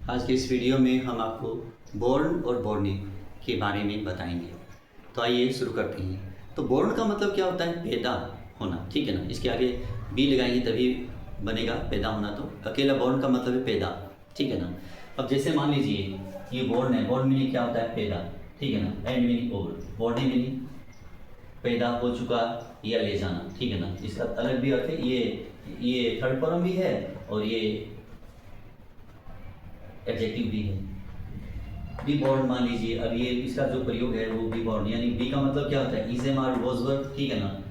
आज के इस वीडियो में हम आपको बोर्न और बोर्नी के बारे में बताएंगे। तो आइए शुरू करते हैं। तो बोर्न का मतलब क्या होता है? पैदा होना, ठीक है ना। इसके आगे बी लगाएंगे तभी बनेगा पैदा होना। तो अकेला बोर्न का मतलब है पैदा, ठीक है ना। अब जैसे मान लीजिए ये बोर्न है, बोर्न मीनिंग क्या होता है? पैदा, ठीक है ना। एंड मीनिंग ओवर, बोर्नी मीनिंग पैदा हो चुका या ले जाना, ठीक है ना। इसका अलग भी अर्थ है। ये थर्ड फॉर्म भी है और ये एडजेक्टिव भी है। बी बॉर्न मान लीजिए, अब ये इसका जो प्रयोग है वो बी बॉर्न, यानी बी का मतलब क्या होता है? Is am are was were, ठीक है ना।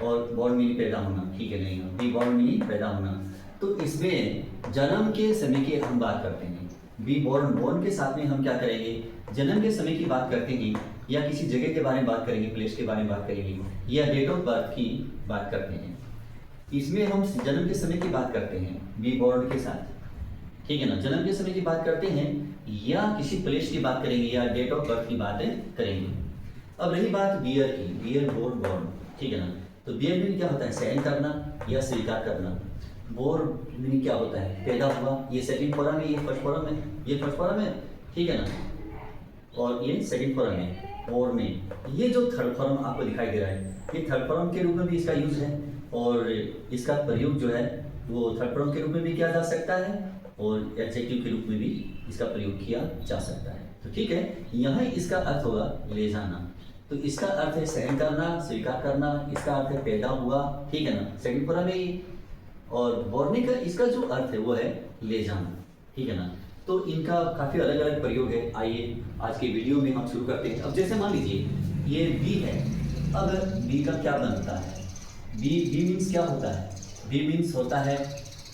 और बॉर्न मीनिंग पैदा होना, ठीक है नहीं। बी बॉर्न मीनिंग पैदा होना। तो इसमें जन्म के समय की हम बात करते हैं। बी बॉर्न, बॉर्न के साथ में हम क्या करेंगे? जन्म के समय की बात करते हैं, या किसी जगह के बारे में बात करेंगे, प्लेस के बारे में बात करेंगे, या डेट ऑफ बर्थ की बात करते हैं। इसमें हम जन्म के समय की बात करते हैं बी बॉर्न के साथ, ठीक है ना। जन्म के समय की बात करते हैं या किसी प्लेस की बात करेंगे या डेट ऑफ बर्थ की बात करेंगे। अब रही बात बियर की, बियर बोर्न बॉर्न, ठीक है ना। तो बियर मीनिंग क्या होता है? सहन करना या स्वीकार करना। बोर मीनिंग क्या होता है? पैदा हुआ। ये सेकंड फॉर्म है, ये फर्स्ट फॉर्म है, ये फर्स्ट फॉर्म है, ठीक है ना। और ये सेकंड फॉर्म है। और में ये जो थर्ड फॉर्म आपको दिखाई दे रहा है, ये थर्ड फॉर्म के रूप में भी इसका यूज है, और इसका प्रयोग जो है वो थर्ड फॉर्म के रूप में भी किया जा सकता है और एडजेक्टिव के रूप में भी इसका प्रयोग किया जा सकता है। तो ठीक है, यहाँ इसका अर्थ होगा ले जाना। तो इसका अर्थ है सहन करना, स्वीकार करना। इसका अर्थ है पैदा हुआ, ठीक है ना, सेकंड फॉर्म में ही। और बोर्नी का इसका जो अर्थ है वो है ले जाना, ठीक है ना। तो इनका काफी अलग अलग प्रयोग है। आइए आज के वीडियो में हम शुरू करते हैं। अब जैसे मान लीजिए ये बी है। अब बी का क्या बनता है? बी मीन्स क्या होता है? बी मीन्स होता है,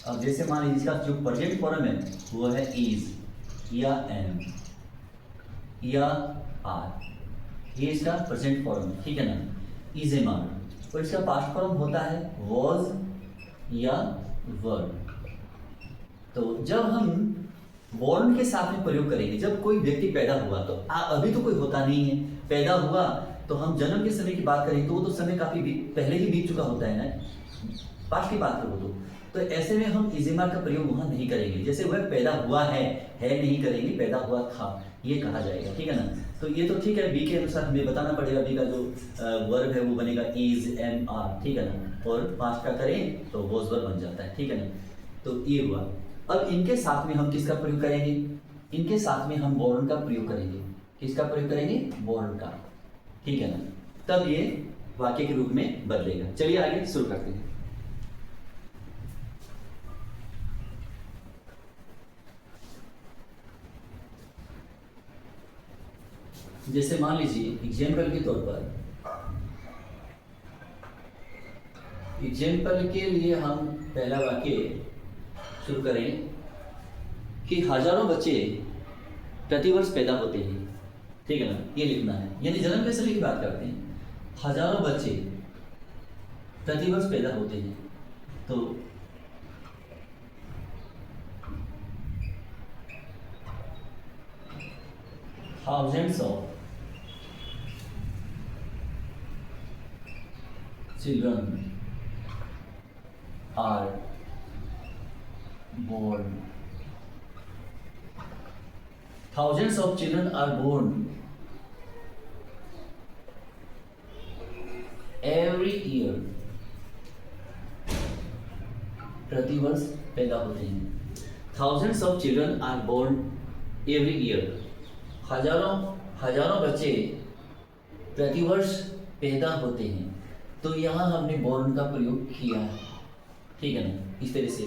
अब जैसे मान लीजिए इसका जो प्रेजेंट फॉर्म है वो है इज या एम या आर, ये इसका प्रेजेंट फॉर्म, ठीक है ना, इज एम आर। और इसका पास्ट फॉर्म होता है वॉज या वर। तो जब हम बॉर्न के साथ में प्रयोग करेंगे, जब कोई व्यक्ति पैदा हुआ, तो अभी तो कोई होता नहीं है, पैदा हुआ, तो हम जन्म के समय की बात करें तो वो तो समय काफी पहले ही बीत चुका होता है ना, पास्ट की बात करो तो ऐसे में हम इजेमार का प्रयोग वहां नहीं करेंगे। जैसे वह पैदा हुआ है नहीं करेंगे, पैदा हुआ था ये कहा जाएगा, ठीक है ना। तो ये तो ठीक है, बी के अनुसार हमें बताना पड़ेगा। बी का जो वर्ब है वो बनेगा इज एम आर, ठीक है ना। और पास्ट का करें तो वॉज वर्ब बन जाता है, ठीक है ना। तो ये हुआ। अब इनके साथ में हम किसका प्रयोग करेंगे? इनके साथ में हम बॉर्न का प्रयोग करेंगे। किसका प्रयोग करेंगे? बॉर्न का, ठीक है ना। तब ये वाक्य के रूप में बदलेगा। चलिए आगे शुरू करते हैं। जैसे मान लीजिए एग्जाम्पल के तौर पर, एग्जाम्पल के लिए हम पहला वाक्य शुरू करें कि हजारों बच्चे प्रतिवर्ष पैदा होते हैं, ठीक है ना, ये लिखना है। यानी जन्म के समय की बात करते हैं, हजारों बच्चे प्रतिवर्ष पैदा होते हैं। तो thousands of children are born. Thousands of children are born every year. प्रतिवर्ष पैदा होते हैं। Thousands of children are born every year. हजारों बच्चे प्रतिवर्ष पैदा होते हैं। तो यहाँ हमने बोर्न का प्रयोग किया है, ठीक है ना, इस तरह से।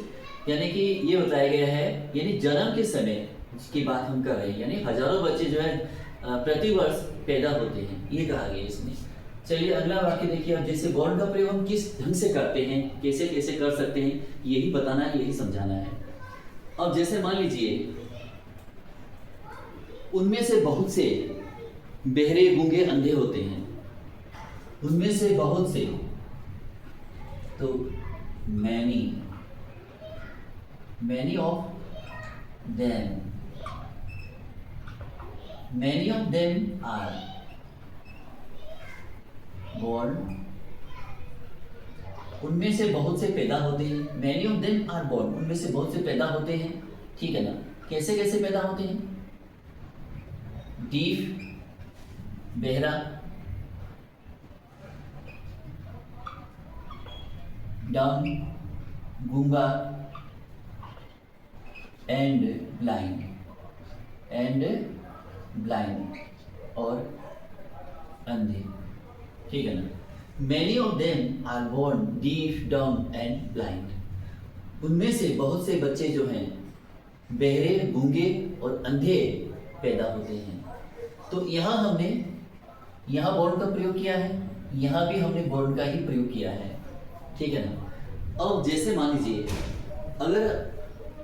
यानी कि ये बताया गया है, यानी जन्म के समय की बात हम कर रहे हैं, यानी हजारों बच्चे जो है प्रतिवर्ष पैदा होते हैं, ये कहा गया इसमें। चलिए अगला वाक्य देखिए। अब जैसे बोर्न का प्रयोग हम किस ढंग से करते हैं, कैसे कैसे कर सकते हैं, यही बताना है, यही समझाना है। अब जैसे मान लीजिए उनमें से बहुत से बहरे गूंगे अंधे होते हैं। उनमें से बहुत से, तो many of them are born। उनमें से बहुत से पैदा होते हैं। Many of them are born, उनमें से बहुत से पैदा होते हैं, ठीक है ना। कैसे कैसे पैदा होते हैं? डीफ बहरा, डम गूंगा, एंड ब्लाइंड और अंधे, ठीक है ना। Many of them are born deaf, dumb and blind. उनमें से बहुत से बच्चे जो हैं बहरे, गूंगे और अंधे पैदा होते हैं। तो यहाँ हमने यहाँ बोर्न का प्रयोग किया है, यहाँ भी हमने बोर्न का ही प्रयोग किया है, ठीक है ना। अब जैसे मान लीजिए अगर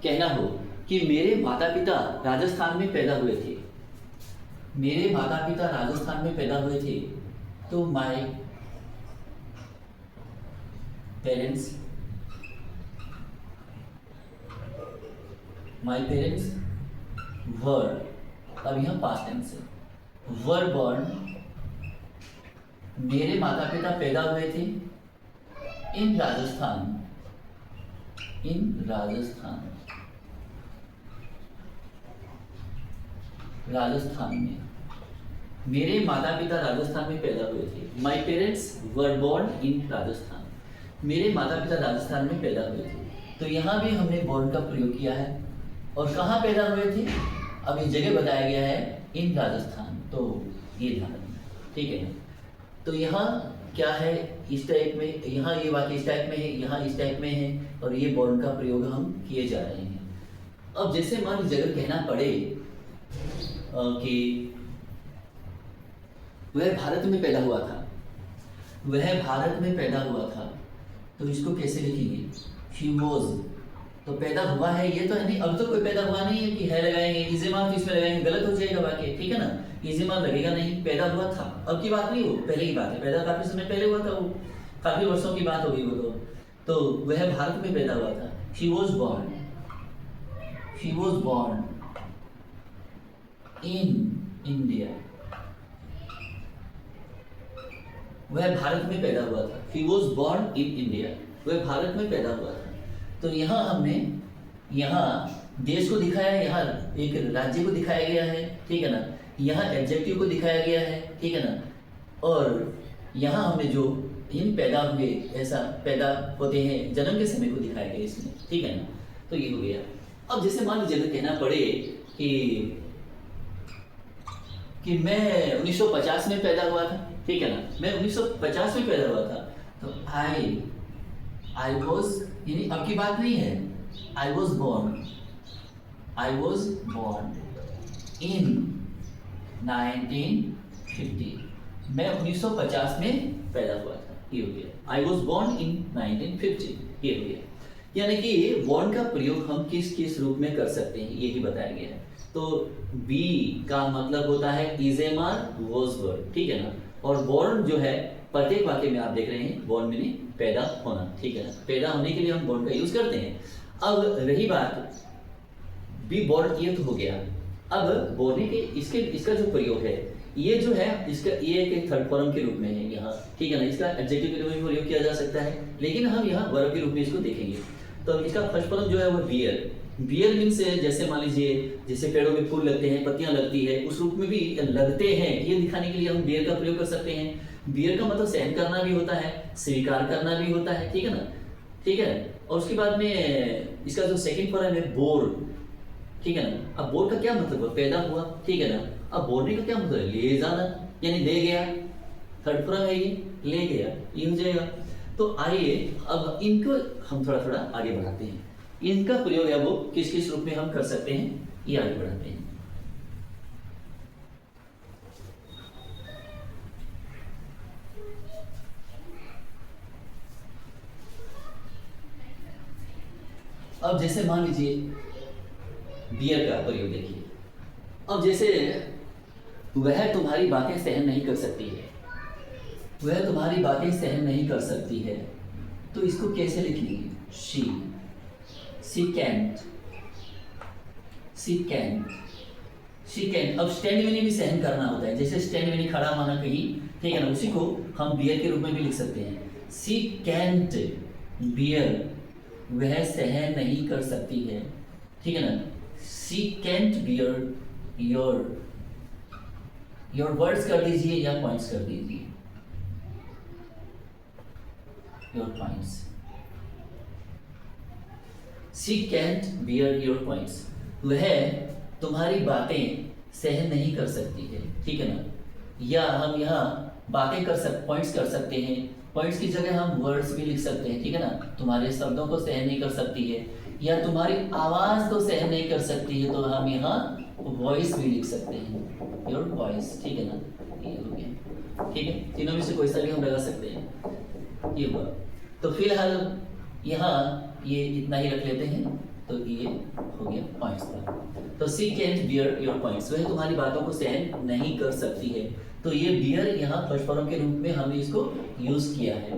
कहना हो कि मेरे माता पिता राजस्थान में पैदा हुए थे, मेरे माता पिता राजस्थान में पैदा हुए थे, तो माय पेरेंट्स वर, अब यह पास्ट टेंस है, वर बॉर्न, मेरे माता पिता पैदा हुए थे इन राजस्थान में, मेरे माता पिता राजस्थान में पैदा हुए थे। My parents were born in Rajasthan, मेरे माता पिता राजस्थान में पैदा हुए थे। तो यहाँ भी हमने बोर्न का प्रयोग किया है। और कहाँ पैदा हुए थे? अब ये जगह बताया गया है इन राजस्थान, तो ये ध्यान रखना, ठीक है ना। तो यहाँ क्या है, इस टाइप में, यहाँ ये वाक्य इस टाइप में है, यहाँ इस टाइप में है, और ये बोर्न का प्रयोग हम किए जा रहे हैं। अब जैसे मान लीजिए अगर कहना पड़े कि वह भारत में पैदा हुआ था, तो इसको कैसे लिखेंगे? He was, तो पैदा हुआ है, ये तो है नहीं, अब तो कोई पैदा हुआ नहीं है कि है लगाएंगे, इज़ेमाल तो इसमें लगाएंगे, गलत हो जाएगा वाक्य, ठीक है ना। इज़ेमाल लगेगा नहीं, पैदा हुआ था, अब की बात नहीं हो, पहले की बात है, पैदा काफी समय पहले हुआ था, वो काफी वर्षों की बात होगी वो तो वह भारत में पैदा हुआ था। She was born in India, वह भारत में पैदा हुआ था। He was born in India, वह भारत में पैदा हुआ था। तो यहाँ हमने देश को दिखाया है, यहाँ एक राज्य को दिखाया गया है, ठीक है ना। यहाँ एडजेक्टिव को दिखाया गया है, ठीक है ना। और यहाँ हमने जो इन पैदा हुए, ऐसा पैदा होते हैं, जन्म के समय को दिखाया गया इसमें, ठीक है ना। तो ये हो गया। अब जैसे मान लीजिए अगर कहना पड़े कि मैं 1950 में पैदा हुआ था, ठीक है ना, मैं 1950 में पैदा हुआ था, तो आई वॉज, यानी अब की बात नहीं है, आई वॉज born in 1950, मैं 1950 में पैदा हुआ था, ये हो गया। आई वॉज born in 1950, ये हो गया। यानी कि born का प्रयोग हम किस किस रूप में कर सकते हैं, ये ही बताया गया है। तो बी का मतलब होता है इज़ेमाल वॉज वर्ड, ठीक है ना। और born जो है प्रत्येक वाक्य में आप देख रहे हैं, born मीनिंग पैदा होना, ठीक है ना। पैदा होने के लिए हम born का यूज करते हैं। अब रही बात बी born, ये तो हो गया। अब बोलने के इसका जो प्रयोग है, ये जो है इसका ये एक थर्ड फॉर्म के रूप में है यहाँ, ठीक है ना। इसका एडजेक्टिव के रूप में प्रयोग किया जा सकता है, लेकिन हम यहाँ वर्ब के रूप में इसको देखेंगे। तो इसका फर्स्ट फॉर्म जो है वो बियर मीन्स, जैसे मान लीजिए जैसे पेड़ों में फूल लगते हैं, पत्तियां लगती है, उस रूप में भी लगते हैं, ये दिखाने के लिए हम बियर का प्रयोग कर सकते हैं। बियर का मतलब सहन करना भी होता है, स्वीकार करना भी होता है, ठीक है ना, ठीक है। और उसके बाद में इसका जो सेकंड फॉर्म है बोर, ठीक है ना। अब बोर का क्या मतलब है? पैदा हुआ, ठीक है ना। अब बोरने का क्या मतलब है? ले जाना, यानी ले गया, थर्ड फॉर्म है ये, ले गया, ये हो जाएगा। तो आइए अब इनको हम थोड़ा थोड़ा आगे बढ़ाते हैं। इनका प्रयोग है वो किस किस रूप में हम कर सकते हैं, ये आगे बढ़ाते हैं। अब जैसे मान लीजिए बियर का प्रयोग देखिए। अब जैसे वह तुम्हारी बातें सहन नहीं कर सकती है, वह तुम्हारी बातें सहन नहीं कर सकती है, तो इसको कैसे लिखेंगे? She can. अब स्टैंड में भी सहन करना होता है, जैसे स्टैंड में खड़ा माना कहीं, ठीक है ना, उसी को हम बियर के रूप में भी लिख सकते हैं। शी कैंट बियर, वह सहन नहीं कर सकती है, ठीक है ना। She can't bear your words कर दीजिए या पॉइंट्स कर दीजिए, your points. She can't bear your points, वह तुम्हारी बातें सहन नहीं कर सकती है, ठीक है ना। या हम यहाँ बातें पॉइंट्स कर सकते हैं, पॉइंट्स की जगह हम वर्ड्स भी लिख सकते हैं, ठीक है ना। तुम्हारे शब्दों को सहन नहीं कर सकती है या तुम्हारी आवाज को सहन नहीं कर सकती है, तो हम यहाँ वॉइस भी लिख सकते हैं, योर वॉइस, ठीक है ना। ये हो गया, ठीक है। तीनों में से कोई सा भी हम लगा सकते हैं, ये हुआ। तो फिलहाल यहाँ ये इतना ही रख लेते हैं, तो ये हो गया पॉइंट्स का। तो सी कैंट बियर योर पॉइंट्स, वह तुम्हारी बातों को सहन नहीं कर सकती है। तो ये बियर यहाँ फर्स्ट फॉर्म के रूप में हमने इसको यूज किया है।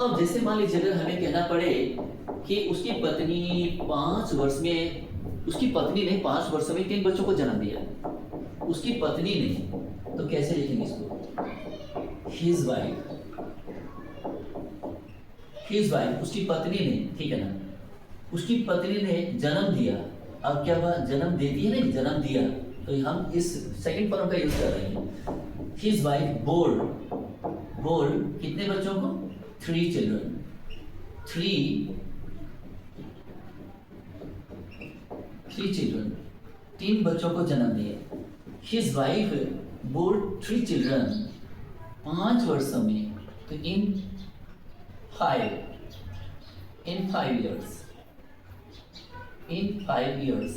अब जैसे मान लीजिए अगर हमें कहना पड़े कि उसकी पत्नी 5 वर्ष में, उसकी पत्नी ने 5 वर्षों में 3 बच्चों को जन्म दिया, उसकी पत्नी ने, तो कैसे लिखेंगे इसको? हिज वाइफ, उसकी पत्नी ने, ठीक है ना। उसकी पत्नी ने जन्म दिया, अब क्या हुआ? जन्म देती है ना, जन्म दिया, तो हम इस सेकंड फॉर्म का यूज कर रहे हैं। हिज वाइफ बोर कितने बच्चों को? 3 चिल्ड्रन, 3 बच्चों को जन्म दिया। हिज वाइफ बोर 3 चिल्ड्रन 5 वर्षों में, तो इन 5 years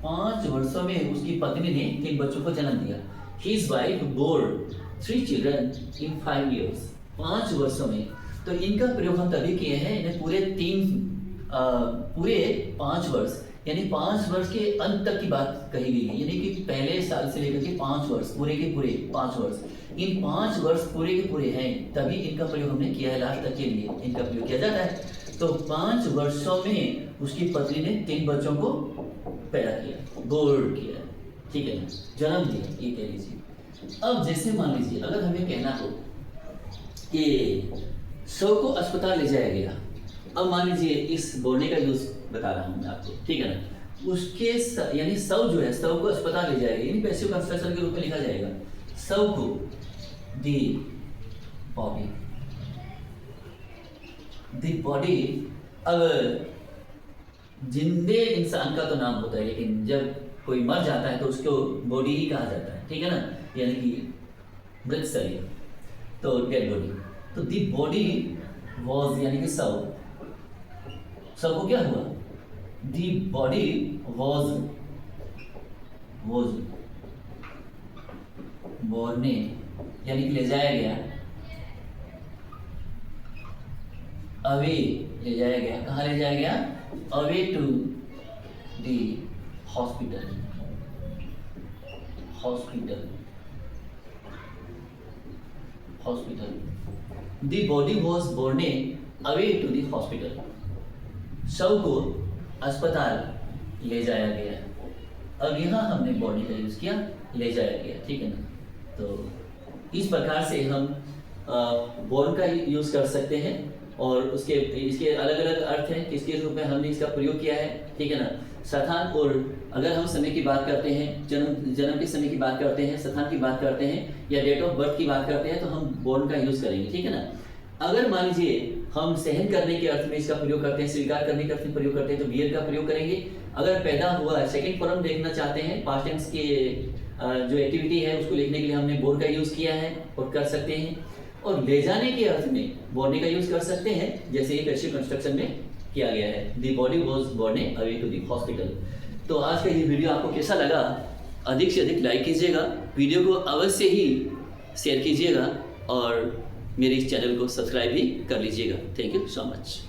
5 वर्षों में उसकी पत्नी ने 3 बच्चों को जन्म दिया। His wife bore 3 children in 5 years 5 वर्षों में। तो इनका प्रयोग हम तभी किए हैं, इन्हें पूरे 5 वर्ष, यानी 5 वर्ष के अंत तक की बात कही गई है, यानी कि पहले साल से लेकर के 5 वर्ष, पूरे के पूरे 5 वर्ष, इन 5 वर्ष पूरे के पूरे हैं, तभी इनका प्रयोग हमने किया है। लास्ट तक के लिए इनका प्रयोग किया जाता है। तो 5 वर्षों में उसकी पत्नी ने 3 बच्चों को पैदा किया, बोर किया, ठीक है ना, जन्म दिया, ये कह लीजिए। अब जैसे मान लीजिए अगर हमें कहना हो कि शव को अस्पताल ले जाया गया, अब मान लीजिए इस बोलने का यूज बता रहा हूँ मैं आपको, ठीक है ना। उसके यानी शव जो है, शव को अस्पताल ले जाएगा, यानी पैसिव कंस्ट्रक्शन के रूप में लिखा जाएगा। शव को दी बॉडी, अगर जिंदे इंसान का तो नाम होता है, लेकिन जब कोई मर जाता है तो उसको बॉडी ही कहा जाता है, ठीक है ना, यानी कि मृत शरीर, तो डेड बॉडी। तो दी बॉडी वॉज, यानी कि शव को क्या हुआ? दी बॉडी वॉज बोर्ने, यानी कि ले जाया गया, अवे ले जाया गया, कहाँ ले जाया गया? Away to the hospital. The body was borne away to the hospital, शव को अस्पताल ले जाया गया। अब यहाँ हमने बॉडी का यूज किया, ले जाया गया, ठीक है ना। तो इस प्रकार से हम बोर्न का यूज कर सकते हैं, और इसके अलग अलग अर्थ हैं, किसके रूप में हमने इसका प्रयोग किया है, ठीक है ना। स्थान, और अगर हम समय की बात करते हैं, जन्म के समय की बात करते हैं, स्थान की बात करते हैं, या डेट ऑफ बर्थ की बात करते हैं, तो हम बोर्न का यूज करेंगे, ठीक है ना। अगर मान लीजिए हम सहन करने के अर्थ में इसका प्रयोग करते हैं, स्वीकार करने के अर्थ में प्रयोग करते हैं, तो बियर का प्रयोग करेंगे। अगर पैदा हुआ, सेकंड फॉर्म देखना चाहते हैं, पास्ट टेंस के जो एक्टिविटी है उसको लिखने के लिए हमने बोर का यूज किया है, और कर सकते हैं। और ले जाने के अर्थ में बोर्ने का यूज कर सकते हैं, जैसे ये पैसिव कंस्ट्रक्शन में किया गया है। The body was borne away to the hospital. तो आज का ये वीडियो आपको कैसा लगा? अधिक से अधिक लाइक कीजिएगा, वीडियो को अवश्य ही शेयर कीजिएगा, और मेरे इस चैनल को सब्सक्राइब भी कर लीजिएगा। Thank you so much.